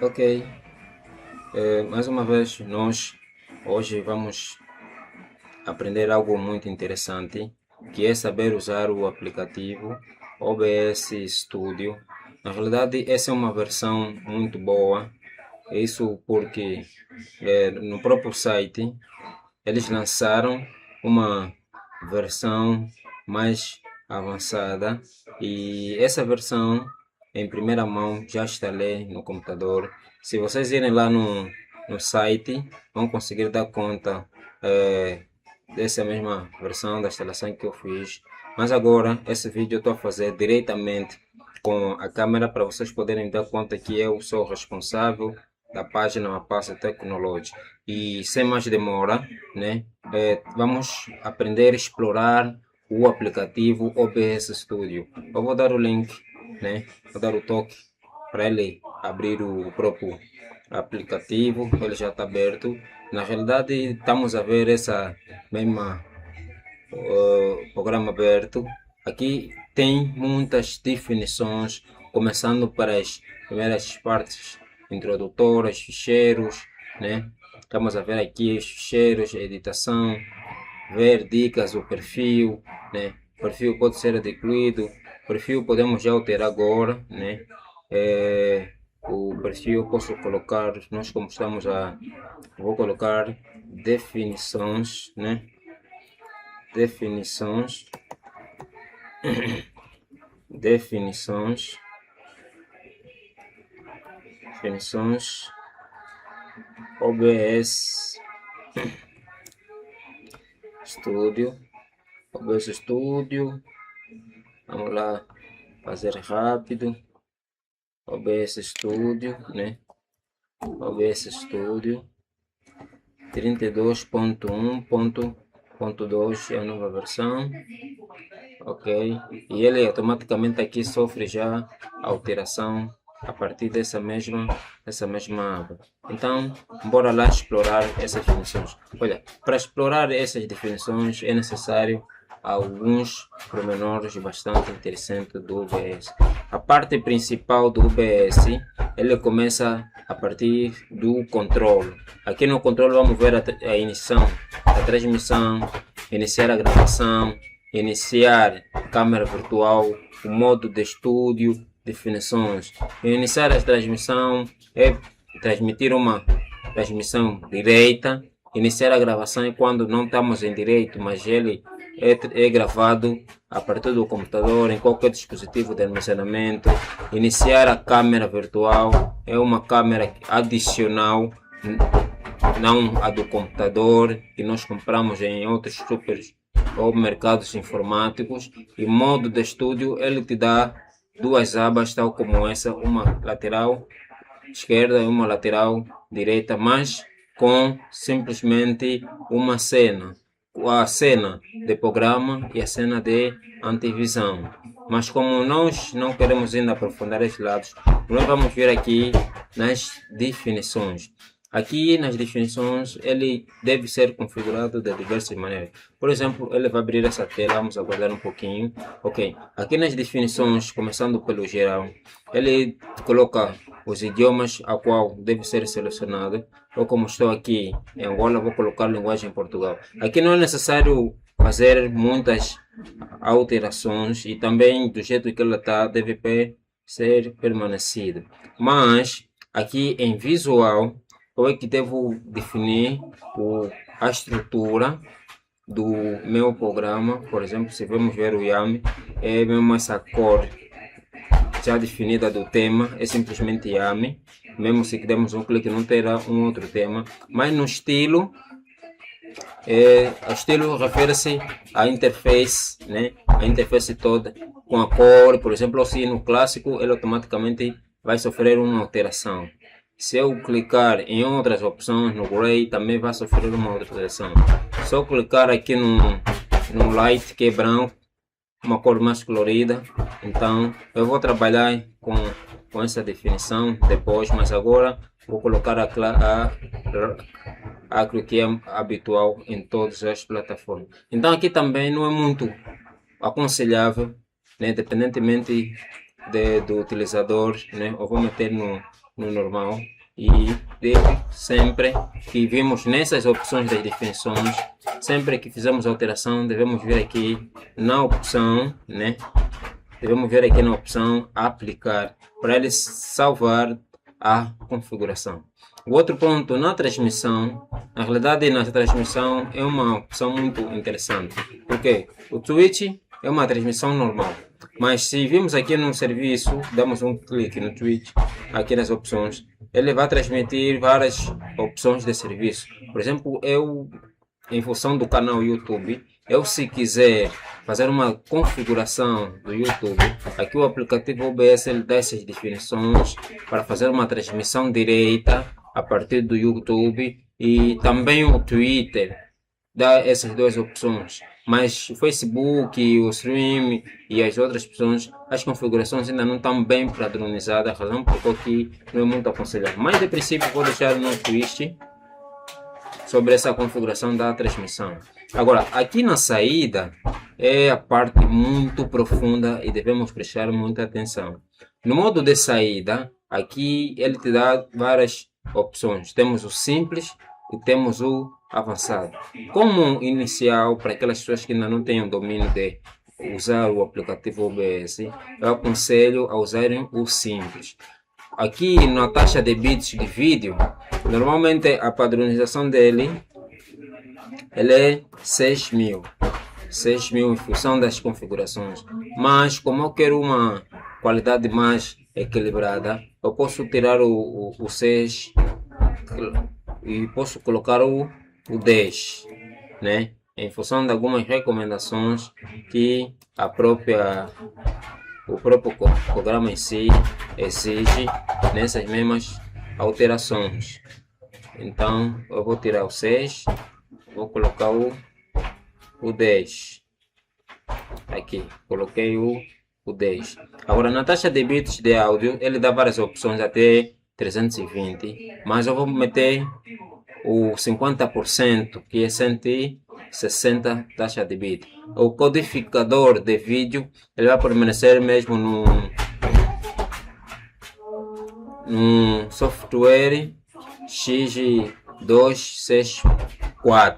Ok, mais uma vez nós hoje vamos aprender algo muito interessante, que é saber usar o aplicativo OBS Studio. Na realidade, essa é uma versão muito boa, isso porque no próprio site eles lançaram uma versão mais avançada e essa versão em primeira mão já instalei no computador. Se vocês irem lá no site, vão conseguir dar conta dessa mesma versão da instalação que eu fiz. Mas agora, esse vídeo eu estou a fazer diretamente com a câmera para vocês poderem dar conta que eu sou o responsável da página Mapassa Technology. E sem mais demora, né, vamos aprender a explorar o aplicativo OBS Studio. Eu vou dar o link, né, vou dar o toque para ele abrir o próprio aplicativo. Ele já está aberto. Na realidade, estamos a ver essa mesma programa aberto. Aqui tem muitas definições, começando para as primeiras partes introdutórias, ficheiros, né? Estamos a ver aqui os ficheiros, editação, ver dicas do perfil, né? O perfil pode ser incluído, o perfil podemos já alterar agora, né? O perfil eu posso colocar, nós como estamos a, vou colocar definições, né? Definições, definições, definições, OBS Studio, OBS Studio, vamos lá fazer rápido, OBS Studio, né? OBS Studio 32.1.2 é a nova versão, ok? E ele automaticamente aqui sofre já alteração a partir dessa mesma aba. Então, bora lá explorar essas definições. Olha, para explorar essas definições é necessário alguns pormenores bastante interessantes do UBS. A parte principal do UBS, ele começa a partir do controle. Aqui no controle vamos ver a iniciação da transmissão, iniciar a gravação, iniciar câmera virtual, o modo de estúdio, definições. Iniciar a transmissão é transmitir uma transmissão direita. Iniciar a gravação é quando não estamos em direito, mas ele é gravado a partir do computador, em qualquer dispositivo de armazenamento. Iniciar a câmera virtual é uma câmera adicional, não a do computador, que nós compramos em outros super ou mercados informáticos. E modo de estúdio, ele te dá duas abas tal como essa, uma lateral esquerda e uma lateral direita, mas com simplesmente uma cena, a cena de programa e a cena de antivisão. Mas como nós não queremos ainda aprofundar esses lados, nós vamos ver aqui nas definições. Aqui nas definições ele deve ser configurado de diversas maneiras. Por exemplo, ele vai abrir essa tela, vamos aguardar um pouquinho. Ok, aqui nas definições, começando pelo geral, ele coloca os idiomas a qual deve ser selecionado. Eu como estou aqui em Angola, vou colocar linguagem Portugal. Aqui não é necessário fazer muitas alterações e também do jeito que ela está deve ser permanecido. Mas aqui em visual eu é que devo definir a estrutura do meu programa. Por exemplo, se vamos ver o YAML, é mesmo essa cor já definida do tema, é simplesmente YAML. Mesmo se demos um clique não terá um outro tema, mas no estilo, o estilo refere-se à interface, né? A interface toda com a cor. Por exemplo, assim no clássico ele automaticamente vai sofrer uma alteração. Se eu clicar em outras opções, no Gray também vai sofrer uma alteração. Se eu clicar aqui no Light, que é branco, uma cor mais colorida, então eu vou trabalhar com essa definição depois, mas agora vou colocar a que é habitual em todas as plataformas. Então aqui também não é muito aconselhável, né, independentemente do utilizador, né? Eu vou meter no normal e deve sempre que vimos nessas opções das definições, sempre que fizemos alteração, devemos vir aqui na opção, né? Devemos ver aqui na opção aplicar para ele salvar a configuração. O outro ponto na transmissão, na realidade na transmissão é uma opção muito interessante, porque o Twitch é uma transmissão normal, mas se vimos aqui no serviço, damos um clique no Twitch, aqui nas opções, ele vai transmitir várias opções de serviço. Por exemplo, eu, em função do canal YouTube, eu se quiser fazer uma configuração do YouTube, aqui o aplicativo OBS ele dá essas definições para fazer uma transmissão direta a partir do YouTube, e também o Twitter dá essas duas opções. Mas o Facebook, o Stream e as outras opções, as configurações ainda não estão bem padronizadas, a razão por que não é muito aconselhável. Mas de princípio vou deixar no twist sobre essa configuração da transmissão. Agora, aqui na saída é a parte muito profunda e devemos prestar muita atenção. No modo de saída, aqui ele te dá várias opções. Temos o simples e temos o avançado. Como inicial, para aquelas pessoas que ainda não têm o domínio de usar o aplicativo OBS, eu aconselho a usarem o simples. Aqui na taxa de bits de vídeo, normalmente a padronização dele ele é 6.000 em função das configurações, mas como eu quero uma qualidade mais equilibrada, eu posso tirar o 6 e posso colocar o 10, né? Em função de algumas recomendações que o próprio programa em si exige nessas mesmas alterações. Então eu vou tirar o 6, vou colocar o 10. Aqui, coloquei o 10. Agora na taxa de bits de áudio, ele dá várias opções até 320, mas eu vou meter o 50%, que é 160 taxa de bit. O codificador de vídeo ele vai permanecer mesmo no software X264.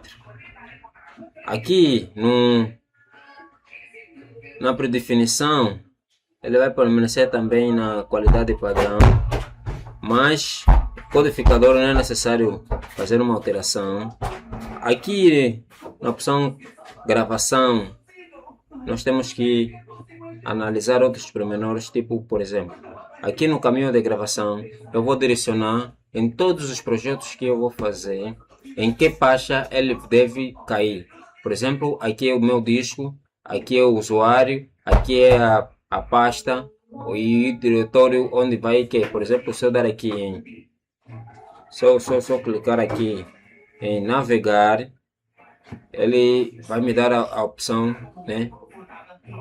Aqui na predefinição ele vai permanecer também na qualidade padrão, mas codificador não é necessário fazer uma alteração. Aqui na opção gravação nós temos que analisar outros pormenores, tipo, por exemplo, aqui no caminho de gravação eu vou direcionar em todos os projetos que eu vou fazer em que pasta ele deve cair. Por exemplo, aqui é o meu disco, aqui é o usuário, aqui é a pasta e o diretório onde vai que, por exemplo, se eu dar aqui em só clicar aqui em navegar, ele vai me dar a opção, né,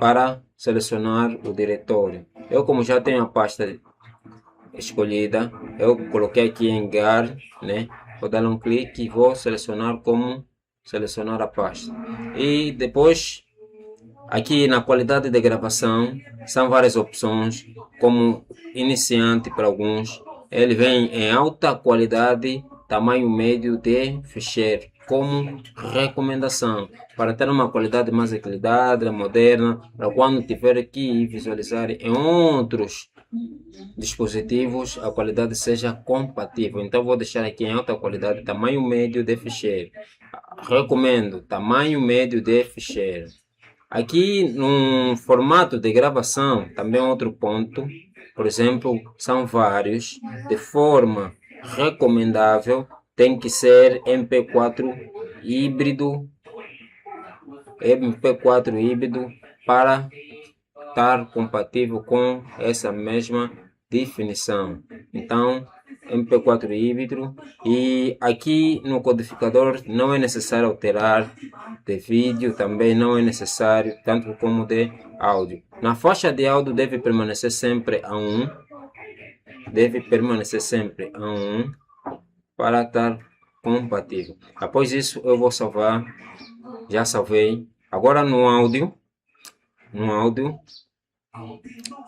para selecionar o diretório. Eu, como já tenho a pasta escolhida, eu coloquei aqui em GAR, né, vou dar um clique e vou selecionar como selecionar a pasta. E depois aqui na qualidade de gravação são várias opções, como iniciante para alguns, ele vem em alta qualidade, tamanho médio de ficheiro, como recomendação para ter uma qualidade mais equilibrada, moderna, para quando tiver que visualizar em outros dispositivos a qualidade seja compatível. Então vou deixar aqui em alta qualidade, tamanho médio de ficheiro. Recomendo tamanho médio de ficheiro. Aqui no formato de gravação, também outro ponto, por exemplo, são vários, de forma recomendável, tem que ser MP4 híbrido para estar compatível com essa mesma definição. Então, MP4 híbrido, e aqui no codificador não é necessário alterar de vídeo, também não é necessário, tanto como de áudio. Na faixa de áudio deve permanecer sempre a 1, para estar compatível. Após isso eu vou salvar, já salvei. Agora no áudio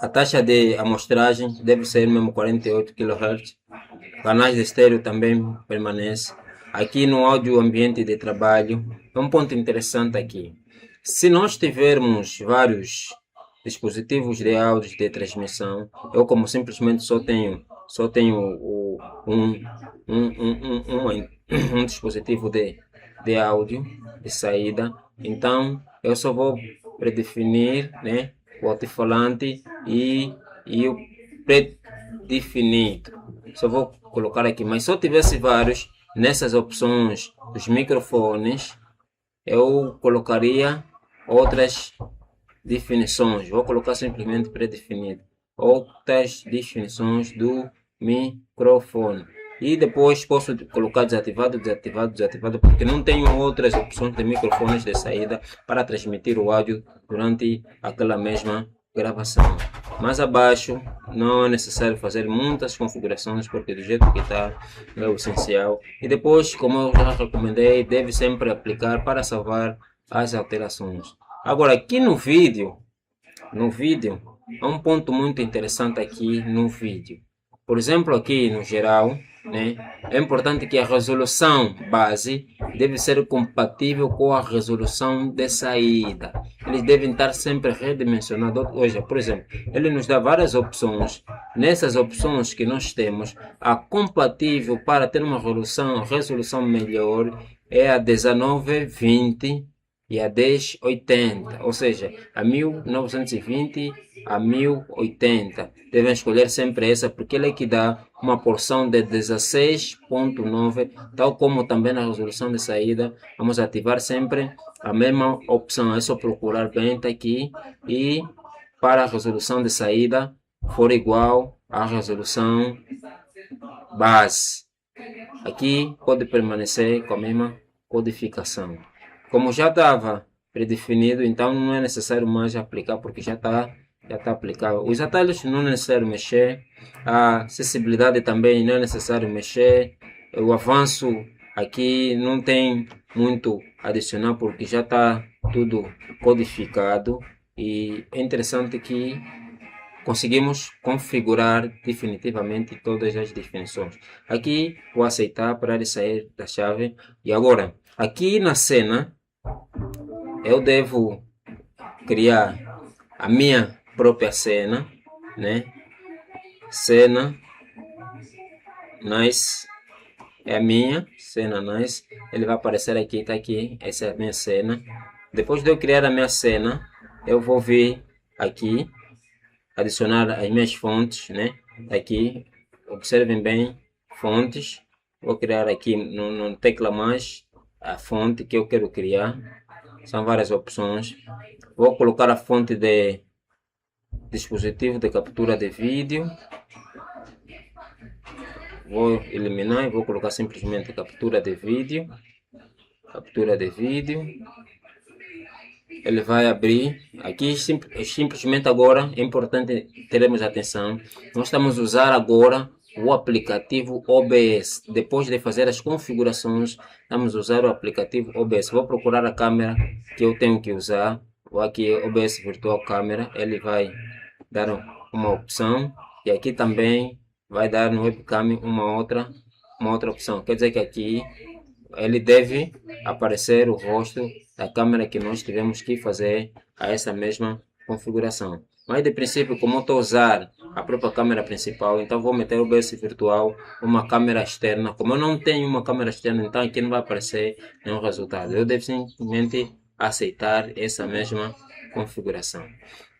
A taxa de amostragem deve ser mesmo 48 kHz. Canais de estéreo também permanece. Aqui no áudio ambiente de trabalho, é um ponto interessante aqui. Se nós tivermos vários dispositivos de áudio de transmissão, eu como simplesmente só tenho um, um dispositivo de áudio de saída, então eu só vou predefinir, né, o alto-falante e o predefinido. Só vou colocar aqui, mas se eu tivesse vários nessas opções dos microfones, eu colocaria outras definições. Vou colocar simplesmente predefinido. Outras definições do microfone. E depois posso colocar desativado, desativado, desativado, porque não tenho outras opções de microfones de saída para transmitir o áudio durante aquela mesma gravação. Mais abaixo não é necessário fazer muitas configurações, porque do jeito que está é o essencial. E depois, como eu já recomendei, deve sempre aplicar para salvar as alterações. Agora aqui no vídeo, há um ponto muito interessante aqui no vídeo. Por exemplo, aqui no geral, né, é importante que a resolução base deve ser compatível com a resolução de saída. Eles devem estar sempre redimensionados. Hoje, por exemplo, ele nos dá várias opções. Nessas opções que nós temos, a compatível para ter uma resolução melhor é a 1920 e a 1080, ou seja, a 1920 a 1080. Devem escolher sempre essa, porque ela é que dá uma porção de 16.9, tal como também na resolução de saída. Vamos ativar sempre a mesma opção, é só procurar bem, tá aqui, e para a resolução de saída for igual à resolução base. Aqui pode permanecer com a mesma codificação. Como já estava predefinido, então não é necessário mais aplicar, porque já está aplicado. Os atalhos não é necessário mexer, a acessibilidade também não é necessário mexer, o avanço aqui não tem muito adicional, porque já está tudo codificado, e é interessante que conseguimos configurar definitivamente todas as definições. Aqui vou aceitar para ele sair da chave. E agora, aqui na cena, eu devo criar a minha própria cena, né? Cena nice é a minha cena nice. Ele vai aparecer aqui, tá aqui. Essa é a minha cena. Depois de eu criar a minha cena, eu vou vir aqui, adicionar as minhas fontes, né? Aqui, observem bem, fontes. Vou criar aqui no tecla mais a fonte que eu quero criar. São várias opções. Vou colocar a fonte de dispositivo de captura de vídeo. Vou eliminar e vou colocar simplesmente captura de vídeo. Captura de vídeo. Ele vai abrir. Aqui simplesmente agora é importante termos atenção. Nós estamos a usar agora o aplicativo OBS. Depois de fazer as configurações, vamos usar o aplicativo OBS. Vou procurar a câmera que eu tenho que usar. Vou aqui OBS Virtual Câmera. Ele vai dar uma opção. E aqui também vai dar no webcam uma outra opção. Quer dizer que aqui ele deve aparecer o rosto da câmera que nós tivemos que fazer a essa mesma configuração. Mas de princípio, como eu estou a usar a própria câmera principal, então vou meter o OBS virtual, uma câmera externa. Como eu não tenho uma câmera externa, então aqui não vai aparecer nenhum resultado. Eu devo simplesmente aceitar essa mesma configuração.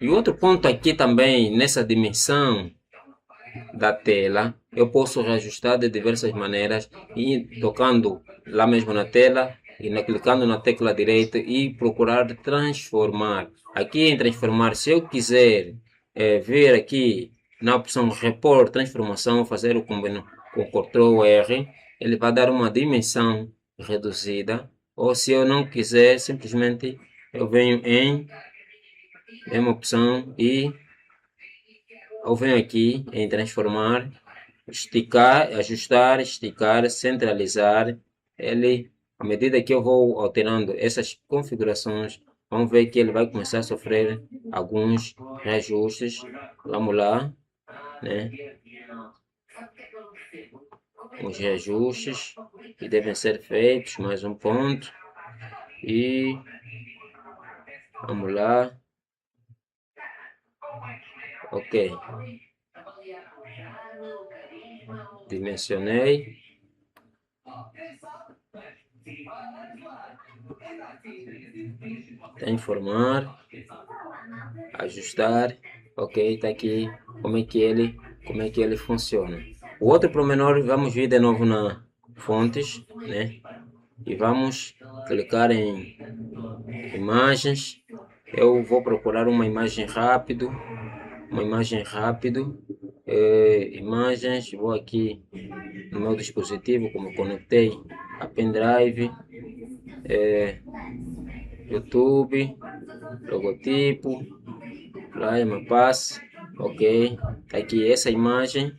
E outro ponto aqui também, nessa dimensão da tela, eu posso reajustar de diversas maneiras, e tocando lá mesmo na tela e clicando na tecla direita e procurar transformar. Aqui em transformar, se eu quiser ver aqui na opção repor transformação, fazer com o Ctrl R, ele vai dar uma dimensão reduzida. Ou se eu não quiser, simplesmente eu venho em mesma opção e eu venho aqui em transformar, esticar, ajustar, esticar, centralizar. Ele, à medida que eu vou alterando essas configurações, vamos ver que ele vai começar a sofrer alguns reajustes. Vamos lá, né? Os reajustes que devem ser feitos, mais um ponto. E vamos lá. Ok. Dimensionei. Transformar. Ajustar. Ok, tá aqui como é que ele funciona. O outro pormenor, vamos vir de novo na fontes, né? E vamos clicar em imagens. Eu vou procurar uma imagem rápido, imagens. Vou aqui no meu dispositivo, como conectei a pendrive, YouTube, logotipo, Flyma Pass, ok, tá aqui essa imagem,